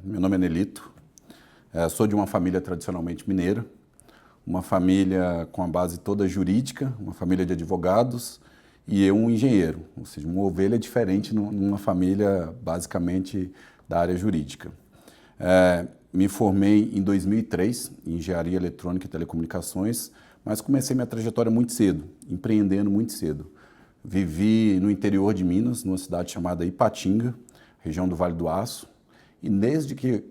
meu nome é Nelito, sou de uma família tradicionalmente mineira, uma família com a base toda jurídica, uma família de advogados e eu um engenheiro, ou seja, uma ovelha diferente numa família basicamente da área jurídica. Me formei em 2003 em Engenharia Eletrônica e Telecomunicações, mas comecei minha trajetória muito cedo, empreendendo muito cedo. Vivi no interior de Minas, numa cidade chamada Ipatinga, região do Vale do Aço, e desde que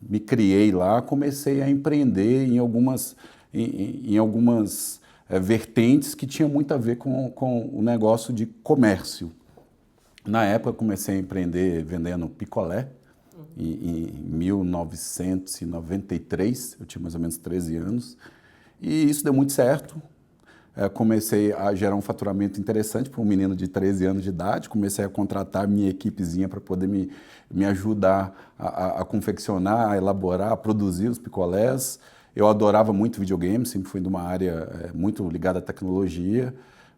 me criei lá, comecei a empreender em algumas vertentes que tinham muito a ver com o negócio de comércio. Na época, comecei a empreender vendendo picolé, em 1993, eu tinha mais ou menos 13 anos, e isso deu muito certo. Comecei a gerar um faturamento interessante para um menino de 13 anos de idade, comecei a contratar minha equipezinha para poder me ajudar a confeccionar, a elaborar, a produzir os picolés. Eu adorava muito videogame, sempre fui de uma área muito ligada à tecnologia.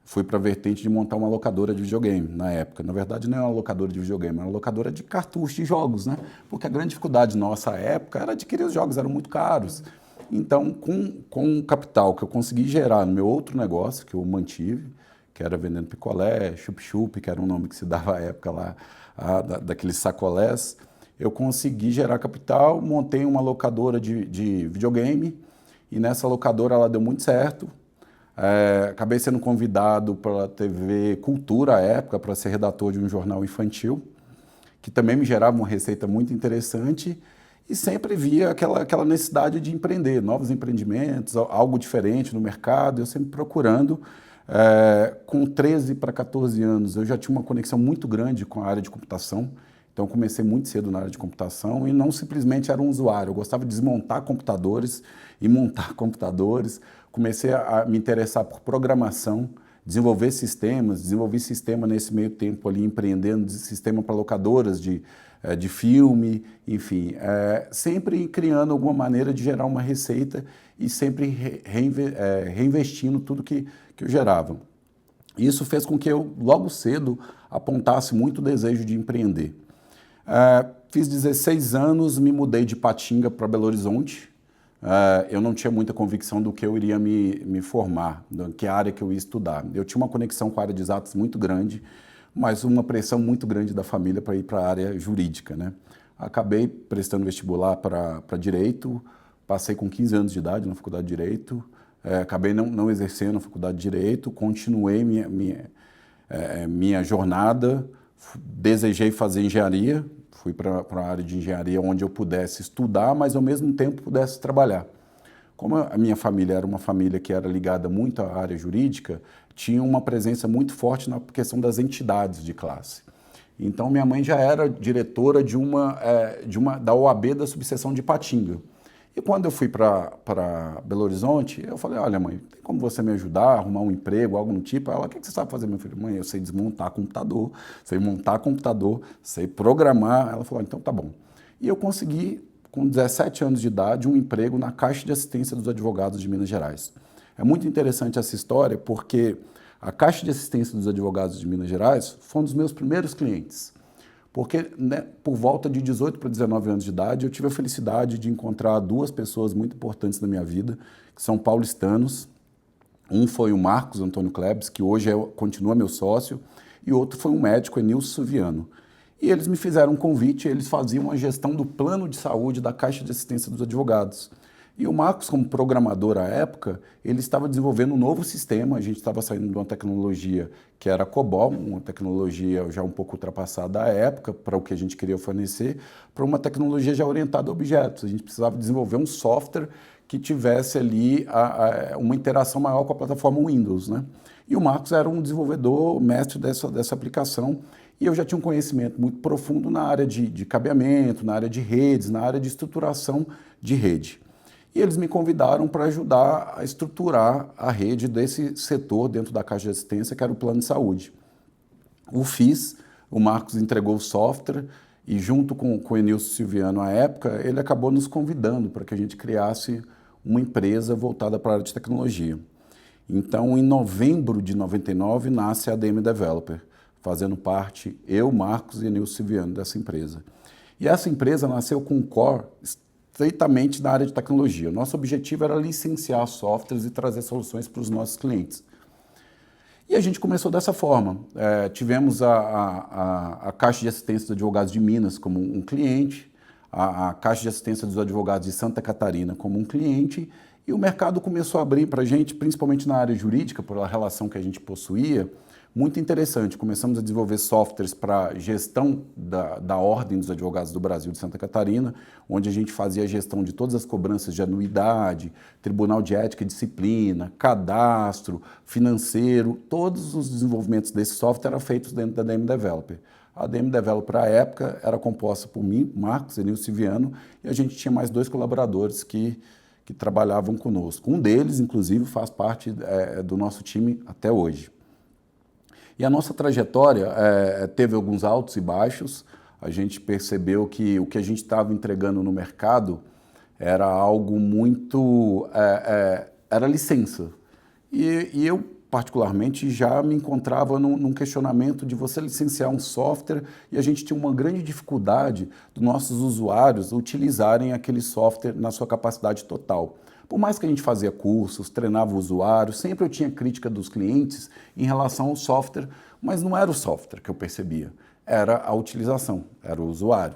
Fui para a vertente de montar uma locadora de videogame na época. Na verdade, não era uma locadora de videogame, era uma locadora de cartuchos de jogos, né? Porque a grande dificuldade nossa época era adquirir os jogos, eram muito caros. Então, com o capital que eu consegui gerar no meu outro negócio, que eu mantive, que era vendendo picolé, chup-chup, que era um nome que se dava à época lá, daqueles sacolés, eu consegui gerar capital, montei uma locadora de videogame, e nessa locadora ela deu muito certo. Acabei sendo convidado para a TV Cultura à época, para ser redator de um jornal infantil, que também me gerava uma receita muito interessante, e sempre via aquela necessidade de empreender, novos empreendimentos, algo diferente no mercado, eu sempre procurando. Com 13 para 14 anos, eu já tinha uma conexão muito grande com a área de computação, então comecei muito cedo na área de computação e não simplesmente era um usuário, eu gostava de desmontar computadores e montar computadores, comecei a me interessar por programação, desenvolvi sistema nesse meio tempo ali, empreendendo sistema para locadoras de filme, enfim, sempre criando alguma maneira de gerar uma receita e sempre reinvestindo tudo que eu gerava. Isso fez com que eu, logo cedo, apontasse muito o desejo de empreender. Fiz 16 anos, me mudei de Ipatinga para Belo Horizonte. Eu não tinha muita convicção do que eu iria me formar, de que área que eu ia estudar. Eu tinha uma conexão com a área de exatas muito grande, mas uma pressão muito grande da família para ir para a área jurídica, né? Acabei prestando vestibular para Direito, passei com 15 anos de idade na Faculdade de Direito, acabei não exercendo a Faculdade de Direito, continuei minha jornada, desejei fazer engenharia, fui para a área de engenharia onde eu pudesse estudar, mas ao mesmo tempo pudesse trabalhar. Como a minha família era uma família que era ligada muito à área jurídica, tinha uma presença muito forte na questão das entidades de classe. Então, minha mãe já era diretora da OAB da subseção de Ipatinga. E quando eu fui para Belo Horizonte, eu falei, olha mãe, tem como você me ajudar, arrumar um emprego, algo no tipo? Ela, o que você sabe fazer, meu filho? Mãe, eu sei desmontar computador, sei montar computador, sei programar. Ela falou, então tá bom. E eu consegui, com 17 anos de idade, um emprego na Caixa de Assistência dos Advogados de Minas Gerais. É muito interessante essa história porque a Caixa de Assistência dos Advogados de Minas Gerais foi um dos meus primeiros clientes. Porque, né, por volta de 18 para 19 anos de idade, eu tive a felicidade de encontrar duas pessoas muito importantes na minha vida, que são paulistanos. Um foi o Marcos Antônio Klebs, que hoje continua meu sócio, e outro foi um médico, Enilson Suviano. E eles me fizeram um convite, eles faziam a gestão do plano de saúde da Caixa de Assistência dos Advogados. E o Marcos, como programador à época, ele estava desenvolvendo um novo sistema, a gente estava saindo de uma tecnologia que era COBOL, uma tecnologia já um pouco ultrapassada à época, para o que a gente queria fornecer, para uma tecnologia já orientada a objetos. A gente precisava desenvolver um software que tivesse ali uma interação maior com a plataforma Windows, né? E o Marcos era um desenvolvedor mestre dessa aplicação, e eu já tinha um conhecimento muito profundo na área de cabeamento, na área de redes, na área de estruturação de rede. E eles me convidaram para ajudar a estruturar a rede desse setor dentro da Caixa de Assistência, que era o plano de saúde. O fiz, o Marcos entregou o software e junto com o Enilson Silviano à época, ele acabou nos convidando para que a gente criasse uma empresa voltada para a área de tecnologia. Então, em novembro de 99, nasce a ADM Developer, fazendo parte eu, Marcos e Enilson Silviano dessa empresa. E essa empresa nasceu com um core estreitamente na área de tecnologia. O nosso objetivo era licenciar softwares e trazer soluções para os nossos clientes. E a gente começou dessa forma. Tivemos a Caixa de Assistência dos Advogados de Minas como um cliente, a Caixa de Assistência dos Advogados de Santa Catarina como um cliente, e o mercado começou a abrir para a gente, principalmente na área jurídica, pela relação que a gente possuía, muito interessante. Começamos a desenvolver softwares para gestão da Ordem dos Advogados do Brasil de Santa Catarina, onde a gente fazia a gestão de todas as cobranças de anuidade, Tribunal de Ética e Disciplina, cadastro, financeiro, todos os desenvolvimentos desse software eram feitos dentro da DM Developer. A DM Developer, à época, era composta por mim, Marcos, Enil Silviano, e a gente tinha mais 2 colaboradores que trabalhavam conosco. Um deles, inclusive, faz parte do nosso time até hoje. E a nossa trajetória teve alguns altos e baixos. A gente percebeu que o que a gente estava entregando no mercado era algo muito... era licença. E eu, particularmente, já me encontrava num questionamento de você licenciar um software e a gente tinha uma grande dificuldade dos nossos usuários utilizarem aquele software na sua capacidade total. Por mais que a gente fazia cursos, treinava o usuário, sempre eu tinha crítica dos clientes em relação ao software, mas não era o software que eu percebia, era a utilização, era o usuário.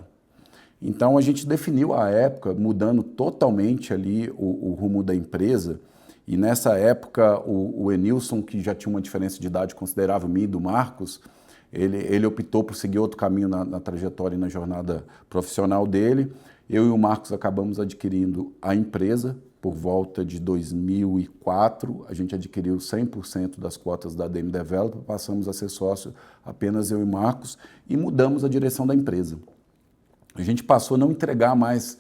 Então a gente definiu à época, mudando totalmente ali o rumo da empresa, e nessa época o Enilson, que já tinha uma diferença de idade considerável, mim e do Marcos, ele optou por seguir outro caminho na trajetória e na jornada profissional dele. Eu e o Marcos acabamos adquirindo a empresa. Por volta de 2004, a gente adquiriu 100% das cotas da DM Developer, passamos a ser sócio apenas eu e Marcos e mudamos a direção da empresa. A gente passou a não entregar mais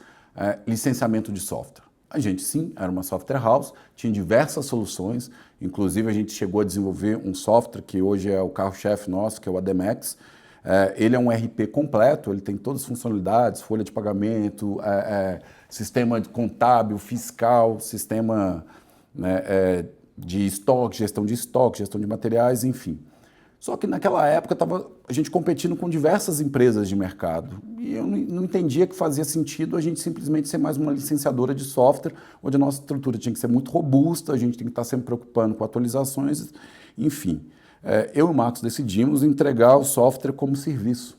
licenciamento de software. A gente, sim, era uma software house, tinha diversas soluções, inclusive a gente chegou a desenvolver um software que hoje é o carro-chefe nosso, que é o ADEMEX. Ele é um RP completo, ele tem todas as funcionalidades, folha de pagamento, sistema contábil, fiscal, sistema de estoque, gestão de materiais, enfim. Só que naquela época estava a gente competindo com diversas empresas de mercado e eu não entendia que fazia sentido a gente simplesmente ser mais uma licenciadora de software, onde a nossa estrutura tinha que ser muito robusta, a gente tem que estar sempre preocupando com atualizações, enfim. Eu e o Marcos decidimos entregar o software como serviço.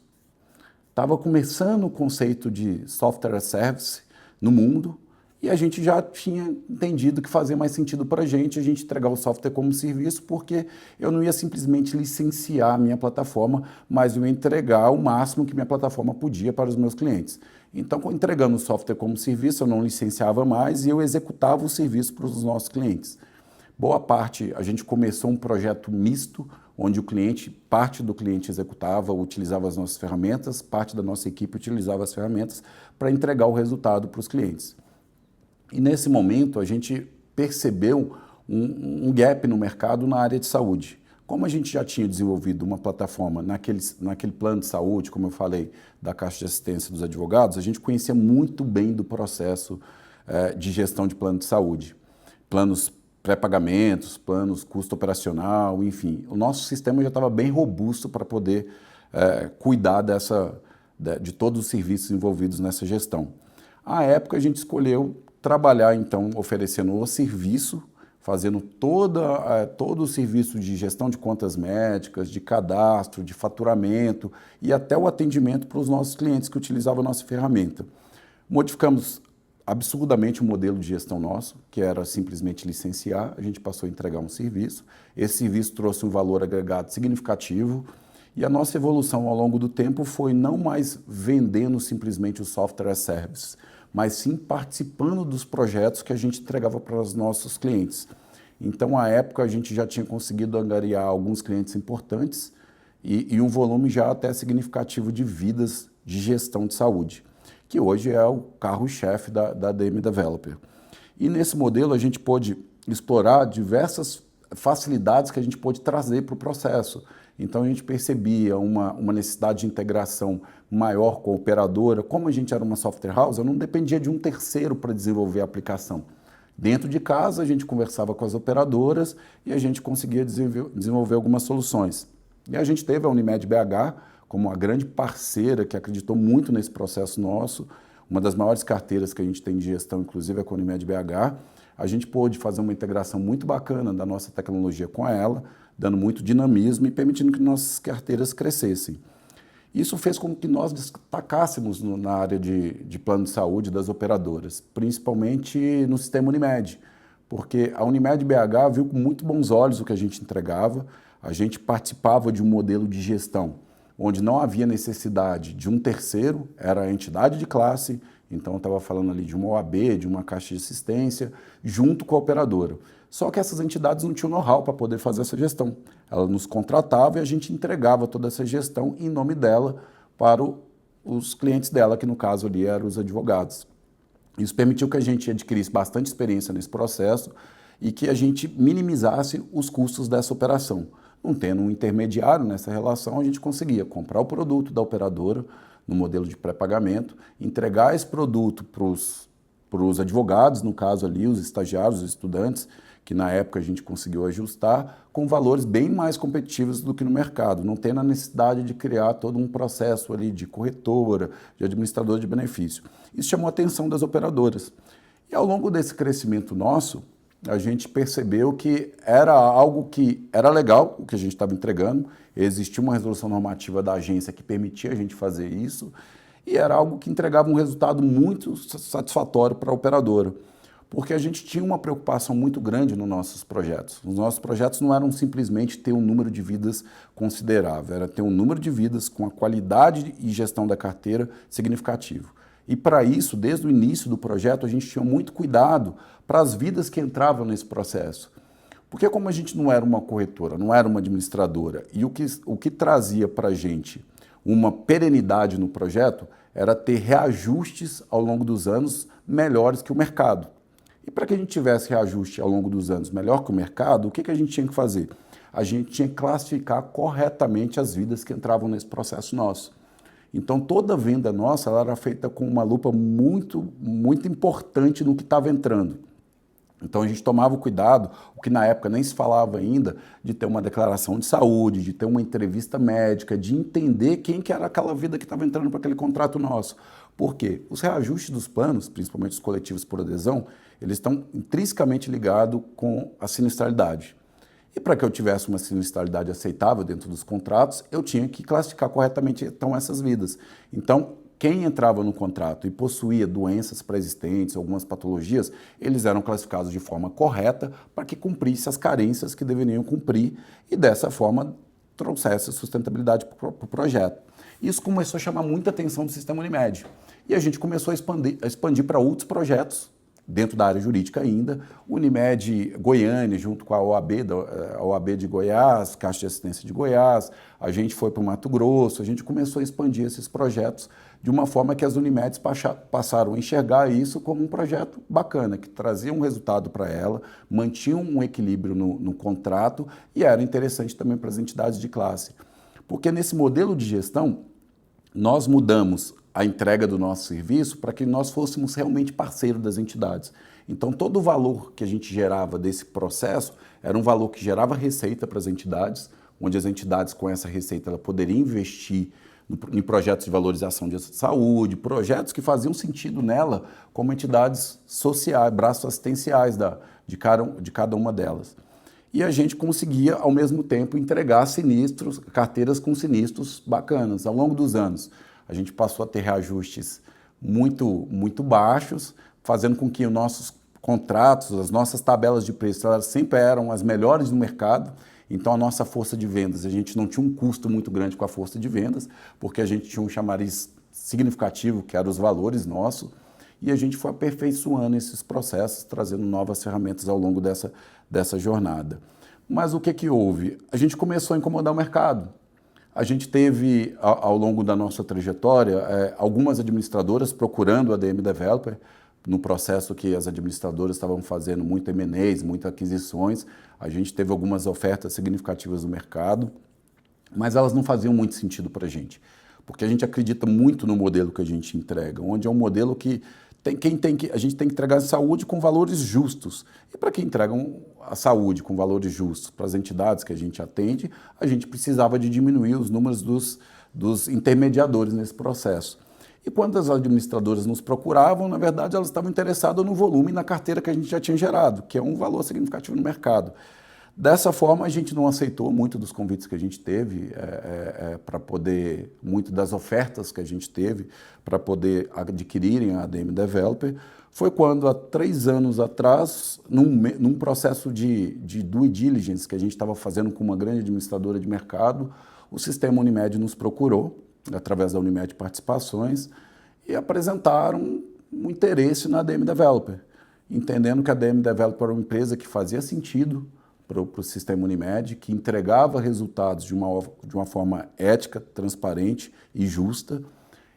Estava começando o conceito de software as service no mundo e a gente já tinha entendido que fazia mais sentido para a gente entregar o software como serviço, porque eu não ia simplesmente licenciar a minha plataforma, mas eu ia entregar o máximo que minha plataforma podia para os meus clientes. Então, entregando o software como serviço, eu não licenciava mais e eu executava o serviço para os nossos clientes. Boa parte, a gente começou um projeto misto, onde o cliente, parte do cliente executava, utilizava as nossas ferramentas, parte da nossa equipe utilizava as ferramentas para entregar o resultado para os clientes. E nesse momento a gente percebeu um gap no mercado na área de saúde. Como a gente já tinha desenvolvido uma plataforma naquele plano de saúde, como eu falei, da Caixa de Assistência dos Advogados, a gente conhecia muito bem do processo de gestão de plano de saúde. Planos pré-pagamentos, planos custo operacional, enfim. O nosso sistema já estava bem robusto para poder cuidar de todos os serviços envolvidos nessa gestão. À época, a gente escolheu trabalhar, então, oferecendo o serviço, fazendo todo o serviço de gestão de contas médicas, de cadastro, de faturamento e até o atendimento para os nossos clientes que utilizavam a nossa ferramenta. Modificamos absurdamente o modelo de gestão nosso, que era simplesmente licenciar, a gente passou a entregar um serviço. Esse serviço trouxe um valor agregado significativo e a nossa evolução ao longo do tempo foi não mais vendendo simplesmente o software as service, mas sim participando dos projetos que a gente entregava para os nossos clientes. Então, à época, a gente já tinha conseguido angariar alguns clientes importantes e um volume já até significativo de vidas de gestão de saúde, que hoje é o carro-chefe da DM Developer. E nesse modelo, a gente pôde explorar diversas facilidades que a gente pôde trazer para o processo. Então, a gente percebia uma necessidade de integração maior com a operadora. Como a gente era uma software house, eu não dependia de um terceiro para desenvolver a aplicação. Dentro de casa, a gente conversava com as operadoras e a gente conseguia desenvolver algumas soluções. E a gente teve a Unimed BH como uma grande parceira que acreditou muito nesse processo nosso, uma das maiores carteiras que a gente tem de gestão, inclusive é a Unimed BH, a gente pôde fazer uma integração muito bacana da nossa tecnologia com ela, dando muito dinamismo e permitindo que nossas carteiras crescessem. Isso fez com que nós destacássemos na área de plano de saúde das operadoras, principalmente no sistema Unimed, porque a Unimed BH viu com muito bons olhos o que a gente entregava, a gente participava de um modelo de gestão onde não havia necessidade de um terceiro, era a entidade de classe, então eu estava falando ali de uma OAB, de uma caixa de assistência, junto com a operadora. Só que essas entidades não tinham know-how para poder fazer essa gestão. Ela nos contratava e a gente entregava toda essa gestão em nome dela para os clientes dela, que no caso ali eram os advogados. Isso permitiu que a gente adquirisse bastante experiência nesse processo e que a gente minimizasse os custos dessa operação. Não tendo um intermediário nessa relação, a gente conseguia comprar o produto da operadora no modelo de pré-pagamento, entregar esse produto para os advogados, no caso ali, os estagiários, os estudantes, que na época a gente conseguiu ajustar, com valores bem mais competitivos do que no mercado, não tendo a necessidade de criar todo um processo ali de corretora, de administrador de benefício. Isso chamou a atenção das operadoras. E ao longo desse crescimento nosso, a gente percebeu que era algo que era legal, o que a gente estava entregando, existia uma resolução normativa da agência que permitia a gente fazer isso, e era algo que entregava um resultado muito satisfatório para a operadora, porque a gente tinha uma preocupação muito grande nos nossos projetos. Os nossos projetos não eram simplesmente ter um número de vidas considerável, era ter um número de vidas com a qualidade e gestão da carteira significativo. E para isso, desde o início do projeto, a gente tinha muito cuidado para as vidas que entravam nesse processo. Porque como a gente não era uma corretora, não era uma administradora, e o que trazia para a gente uma perenidade no projeto era ter reajustes ao longo dos anos melhores que o mercado. E para que a gente tivesse reajuste ao longo dos anos melhor que o mercado, o que a gente tinha que fazer? A gente tinha que classificar corretamente as vidas que entravam nesse processo nosso. Então, toda venda nossa ela era feita com uma lupa muito importante no que estava entrando. Então, a gente tomava o cuidado, o que na época nem se falava ainda, de ter uma declaração de saúde, de ter uma entrevista médica, de entender quem que era aquela vida que estava entrando para aquele contrato nosso. Por quê? Os reajustes dos planos, principalmente os coletivos por adesão, eles estão intrinsecamente ligados com a sinistralidade. E para que eu tivesse uma sinistralidade aceitável dentro dos contratos, eu tinha que classificar corretamente então essas vidas. Então, quem entrava no contrato e possuía doenças pré-existentes, algumas patologias, eles eram classificados de forma correta para que cumprisse as carências que deveriam cumprir e dessa forma trouxesse sustentabilidade para o projeto. Isso começou a chamar muita atenção do sistema Unimed. E a gente começou a expandir para outros projetos, dentro da área jurídica ainda, Unimed Goiânia, junto com a OAB de Goiás, Caixa de Assistência de Goiás, a gente foi para o Mato Grosso, a gente começou a expandir esses projetos de uma forma que as Unimeds passaram a enxergar isso como um projeto bacana, que trazia um resultado para ela, mantinha um equilíbrio no contrato e era interessante também para as entidades de classe. Porque nesse modelo de gestão, nós mudamos a entrega do nosso serviço para que nós fôssemos realmente parceiros das entidades. Então, todo o valor que a gente gerava desse processo era um valor que gerava receita para as entidades, onde as entidades com essa receita ela poderia investir em projetos de valorização de saúde, projetos que faziam sentido nela como entidades sociais, braços assistenciais de cada uma delas. E a gente conseguia, ao mesmo tempo, entregar sinistros, carteiras com sinistros bacanas. Ao longo dos anos, a gente passou a ter reajustes muito baixos, fazendo com que os nossos contratos, as nossas tabelas de preço, elas sempre eram as melhores do mercado. Então, a nossa força de vendas, a gente não tinha um custo muito grande com a força de vendas, porque a gente tinha um chamariz significativo, que eram os valores nossos, e a gente foi aperfeiçoando esses processos, trazendo novas ferramentas ao longo dessa jornada. Mas o que houve? A gente começou a incomodar o mercado. A gente teve, ao longo da nossa trajetória, algumas administradoras procurando a ADM Developer, no processo que as administradoras estavam fazendo muito M&As, muitas aquisições. A gente teve algumas ofertas significativas no mercado, mas elas não faziam muito sentido para a gente, porque a gente acredita muito no modelo que a gente entrega, onde é um modelo que a gente tem que entregar a saúde com valores justos. E para quem entrega a saúde com valores justos para as entidades que a gente atende, a gente precisava de diminuir os números dos intermediadores nesse processo. E quando as administradoras nos procuravam, na verdade, elas estavam interessadas no volume e na carteira que a gente já tinha gerado, que é um valor significativo no mercado. Dessa forma, a gente não aceitou muito dos convites que a gente teve para poder, muito das ofertas que a gente teve para poder adquirirem a ADM Developer. Foi quando, há 3 anos atrás, num processo de due diligence que a gente estava fazendo com uma grande administradora de mercado, o sistema Unimed nos procurou, através da Unimed Participações, e apresentaram um interesse na ADM Developer, entendendo que a ADM Developer era uma empresa que fazia sentido para o sistema Unimed, que entregava resultados de uma forma ética, transparente e justa,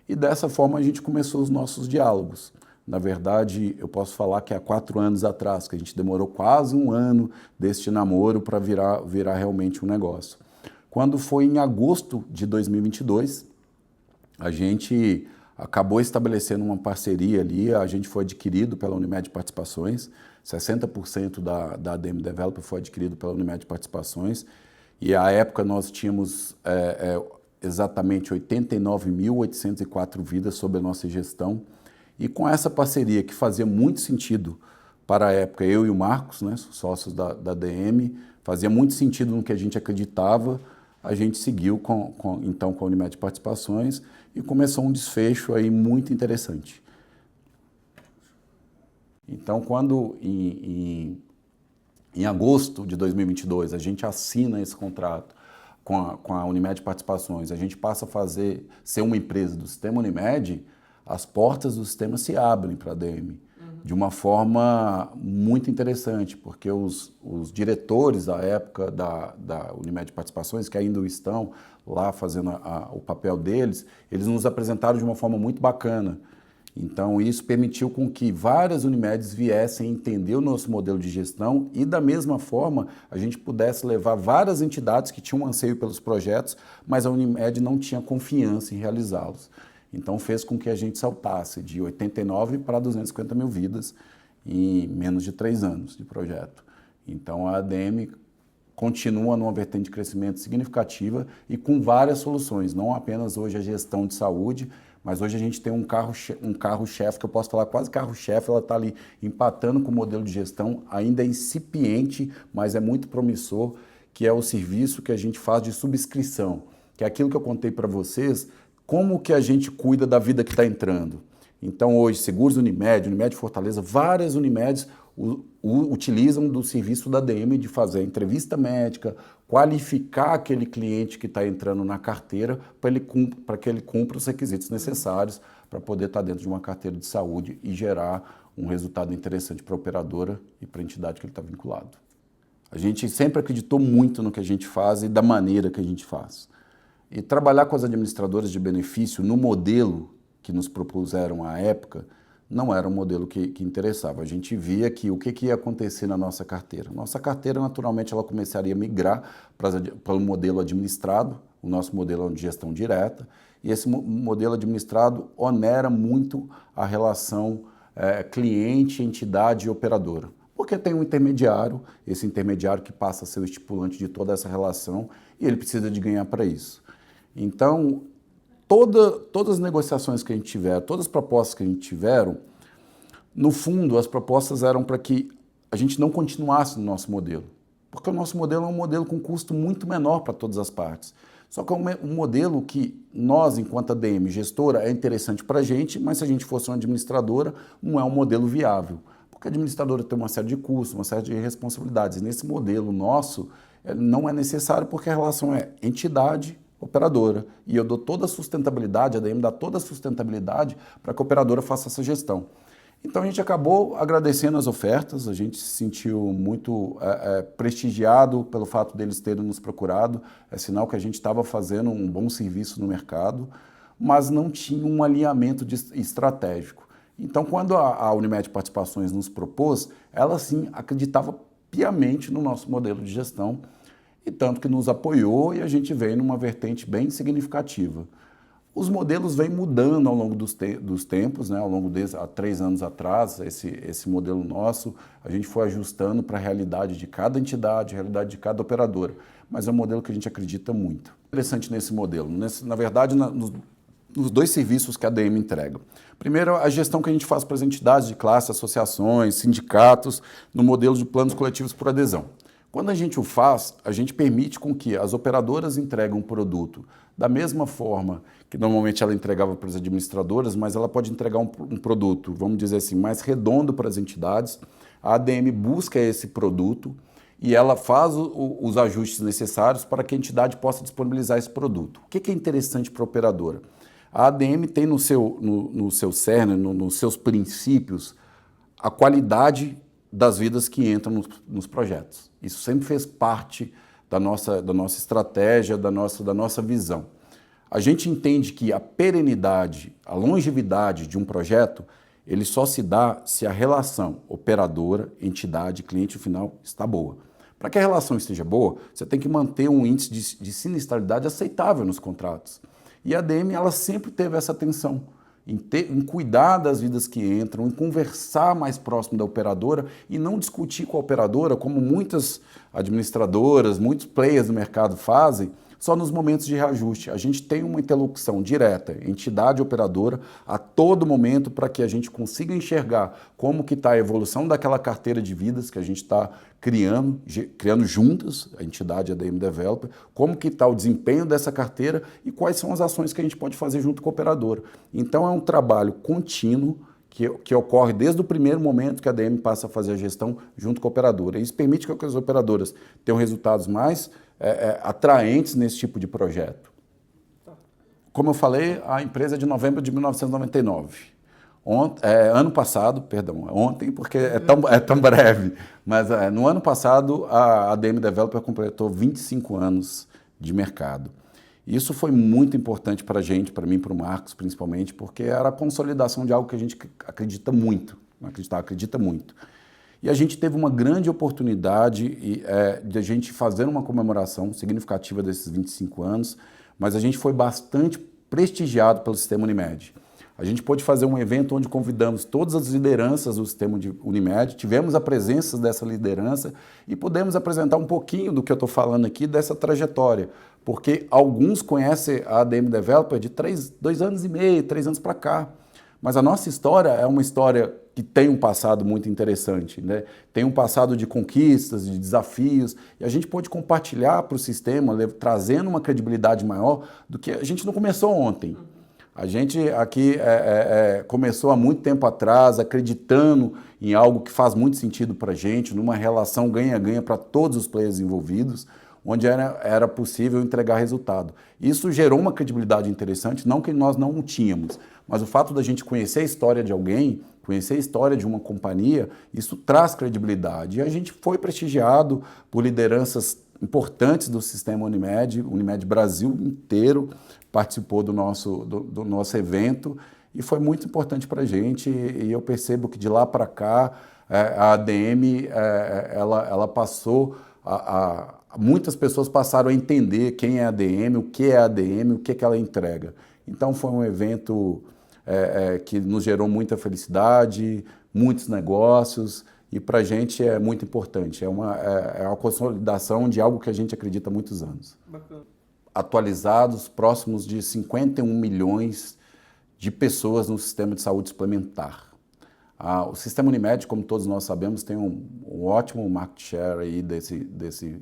e dessa forma a gente começou os nossos diálogos. Na verdade, eu posso falar que há 4 anos atrás, que a gente demorou quase 1 ano deste namoro para virar realmente um negócio. Quando foi em agosto de 2022, a gente acabou estabelecendo uma parceria ali, a gente foi adquirido pela Unimed Participações, 60% da ADM Developer foi adquirido pela Unimed Participações, e à época nós tínhamos exatamente 89.804 vidas sob a nossa gestão, e com essa parceria que fazia muito sentido para a época, eu e o Marcos, né, sócios da ADM, fazia muito sentido no que a gente acreditava, a gente seguiu então com a Unimed Participações e começou um desfecho aí muito interessante. Então, quando em agosto de 2022 a gente assina esse contrato com a Unimed Participações, a gente passa a ser uma empresa do sistema Unimed, as portas do sistema se abrem para a ADM de uma forma muito interessante, porque os diretores da época da Unimed Participações, que ainda estão lá fazendo o papel deles, eles nos apresentaram de uma forma muito bacana. Então, isso permitiu com que várias Unimedes viessem entender o nosso modelo de gestão e, da mesma forma, a gente pudesse levar várias entidades que tinham anseio pelos projetos, mas a Unimed não tinha confiança em realizá-los. Então, fez com que a gente saltasse de 89 para 250 mil vidas em menos de 3 anos de projeto. Então, a ADM continua numa vertente de crescimento significativa e com várias soluções, não apenas hoje a gestão de saúde, mas hoje a gente tem um carro-chefe, que eu posso falar quase carro-chefe, ela está ali empatando com o modelo de gestão, ainda é incipiente, mas é muito promissor, que é o serviço que a gente faz de subscrição, que é aquilo que eu contei para vocês, como que a gente cuida da vida que está entrando. Então, hoje, Seguros Unimed, Unimed Fortaleza, várias Unimedes utilizam do serviço da ADM de fazer a entrevista médica, qualificar aquele cliente que está entrando na carteira para que ele cumpra os requisitos necessários para poder estar dentro de uma carteira de saúde e gerar um resultado interessante para a operadora e para a entidade que ele está vinculado. A gente sempre acreditou muito no que a gente faz e da maneira que a gente faz. E trabalhar com as administradoras de benefício no modelo que nos propuseram à época não era um modelo que interessava. A gente via que o que ia acontecer na nossa carteira. Nossa carteira, naturalmente, ela começaria a migrar para o modelo administrado, o nosso modelo de gestão direta, e esse modelo administrado onera muito a relação cliente, entidade e operadora. Porque tem um intermediário, esse intermediário que passa a ser o estipulante de toda essa relação, e ele precisa de ganhar para isso. Então, todas as negociações que a gente tiver, todas as propostas que a gente tiveram, no fundo, as propostas eram para que a gente não continuasse no nosso modelo. Porque o nosso modelo é um modelo com custo muito menor para todas as partes. Só que é um modelo que nós, enquanto ADM gestora, é interessante para a gente, mas se a gente fosse uma administradora, não é um modelo viável. Porque a administradora tem uma série de custos, uma série de responsabilidades. E nesse modelo nosso, não é necessário porque a relação é entidade, operadora. E eu dou toda a sustentabilidade, a ADM dá toda a sustentabilidade para que a operadora faça essa gestão. Então a gente acabou agradecendo as ofertas, a gente se sentiu muito prestigiado pelo fato deles terem nos procurado, é sinal que a gente estava fazendo um bom serviço no mercado, mas não tinha um alinhamento estratégico. Então quando a Unimed Participações nos propôs, ela sim acreditava piamente no nosso modelo de gestão, e tanto que nos apoiou e a gente veio numa vertente bem significativa. Os modelos vêm mudando ao longo dos tempos, né? Ao longo há 3 anos atrás, esse modelo nosso, a gente foi ajustando para a realidade de cada entidade, a realidade de cada operadora, mas é um modelo que a gente acredita muito. interessante nesse modelo. Na verdade, nos dois serviços que a ADM entrega. Primeiro, a gestão que a gente faz para as entidades de classe, associações, sindicatos, no modelo de planos coletivos por adesão. Quando a gente o faz, a gente permite com que as operadoras entreguem um produto da mesma forma que normalmente ela entregava para as administradoras, mas ela pode entregar um produto, vamos dizer assim, mais redondo para as entidades. A ADM busca esse produto e ela faz os ajustes necessários para que a entidade possa disponibilizar esse produto. O que é interessante para a operadora? A ADM tem no seu cerne, nos seus princípios, a qualidade das vidas que entram nos projetos. Isso sempre fez parte da nossa estratégia, da nossa visão. A gente entende que a perenidade, a longevidade de um projeto, ele só se dá se a relação operadora, entidade, cliente final está boa. Para que a relação esteja boa, você tem que manter um índice de sinistralidade aceitável nos contratos. E a ADM, ela sempre teve essa atenção em cuidar das vidas que entram, em conversar mais próximo da operadora e não discutir com a operadora, como muitas administradoras, muitos players do mercado fazem, só nos momentos de reajuste. A gente tem uma interlocução direta, entidade operadora, a todo momento para que a gente consiga enxergar como que está a evolução daquela carteira de vidas que a gente está criando juntas, a entidade ADM Developer, como que está o desempenho dessa carteira e quais são as ações que a gente pode fazer junto com a operadora. Então é um trabalho contínuo que ocorre desde o primeiro momento que a ADM passa a fazer a gestão junto com a operadora. Isso permite que as operadoras tenham resultados mais atraentes nesse tipo de projeto. Como eu falei, a empresa é de novembro de 1999. Ano passado, perdão, ontem, porque é tão breve, mas no ano passado a ADM Developer completou 25 anos de mercado. Isso foi muito importante para a gente, para mim, para o Marcos principalmente, porque era a consolidação de algo que a gente acredita muito, acredita muito. E a gente teve uma grande oportunidade de a gente fazer uma comemoração significativa desses 25 anos, mas a gente foi bastante prestigiado pelo Sistema Unimed. A gente pôde fazer um evento onde convidamos todas as lideranças do Sistema Unimed, tivemos a presença dessa liderança e pudemos apresentar um pouquinho do que eu estou falando aqui, dessa trajetória, porque alguns conhecem a ADM Developer de 2 anos e meio, 3 anos para cá. Mas a nossa história é uma história que tem um passado muito interessante, né? Tem um passado de conquistas, de desafios, e a gente pode compartilhar para o sistema, trazendo uma credibilidade maior do que a gente não começou ontem. A gente aqui começou há muito tempo atrás, acreditando em algo que faz muito sentido para a gente, numa relação ganha-ganha para todos os players envolvidos, onde era possível entregar resultado. Isso gerou uma credibilidade interessante, não que nós não o tínhamos, mas o fato da gente conhecer a história de alguém, conhecer a história de uma companhia, isso traz credibilidade. E a gente foi prestigiado por lideranças importantes do sistema Unimed, Unimed Brasil inteiro participou do nosso evento e foi muito importante para a gente. E eu percebo que de lá para cá a ADM ela passou muitas pessoas passaram a entender quem é a ADM, o que é a ADM, o que ela entrega. Então foi um evento que nos gerou muita felicidade, muitos negócios, e para a gente é muito importante. É uma consolidação de algo que a gente acredita há muitos anos. Bacana. Atualizados, próximos de 51 milhões de pessoas no sistema de saúde suplementar. O sistema Unimed, como todos nós sabemos, tem um ótimo market share aí desses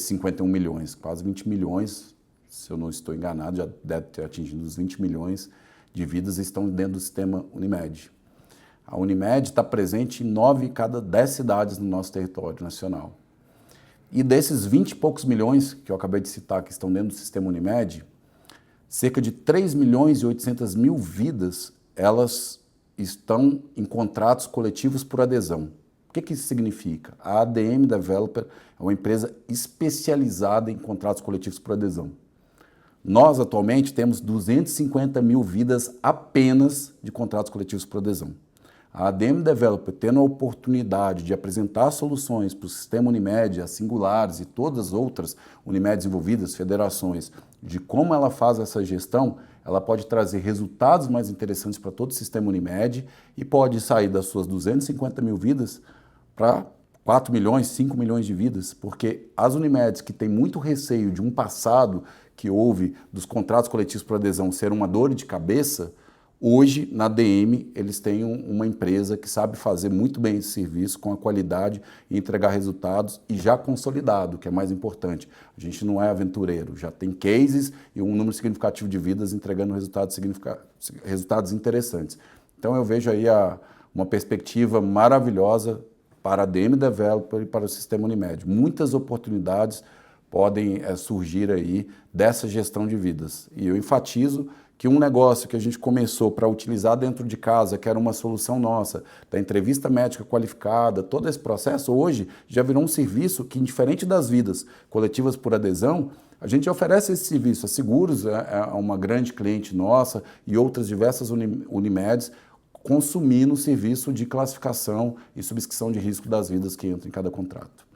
51 milhões, quase 20 milhões, se eu não estou enganado, já deve ter atingido os 20 milhões de vidas estão dentro do sistema Unimed. A Unimed está presente em 9 em cada 10 cidades no nosso território nacional. E desses 20 e poucos milhões que eu acabei de citar que estão dentro do sistema Unimed, cerca de 3 milhões e 800 mil vidas, elas estão em contratos coletivos por adesão. O que isso significa? A ADM Developer é uma empresa especializada em contratos coletivos por adesão. Nós, atualmente, temos 250 mil vidas apenas de contratos coletivos por adesão. A ADM Developer, tendo a oportunidade de apresentar soluções para o sistema Unimed, as singulares e todas as outras Unimedes envolvidas, federações, de como ela faz essa gestão, ela pode trazer resultados mais interessantes para todo o sistema Unimed e pode sair das suas 250 mil vidas para 4 milhões, 5 milhões de vidas, porque as Unimedes que têm muito receio de um passado que houve dos contratos coletivos por adesão ser uma dor de cabeça, hoje, na DM, eles têm uma empresa que sabe fazer muito bem esse serviço, com a qualidade e entregar resultados e já consolidado, que é mais importante. A gente não é aventureiro, já tem cases e um número significativo de vidas entregando resultados interessantes. Então eu vejo aí uma perspectiva maravilhosa para a DM Developer e para o sistema Unimed. Muitas oportunidades podem surgir aí dessa gestão de vidas. E eu enfatizo que um negócio que a gente começou para utilizar dentro de casa, que era uma solução nossa, da entrevista médica qualificada, todo esse processo, hoje já virou um serviço que, indiferente das vidas coletivas por adesão, a gente oferece esse serviço. A Seguros é uma grande cliente nossa e outras diversas Unimedes consumindo o serviço de classificação e subscrição de risco das vidas que entram em cada contrato.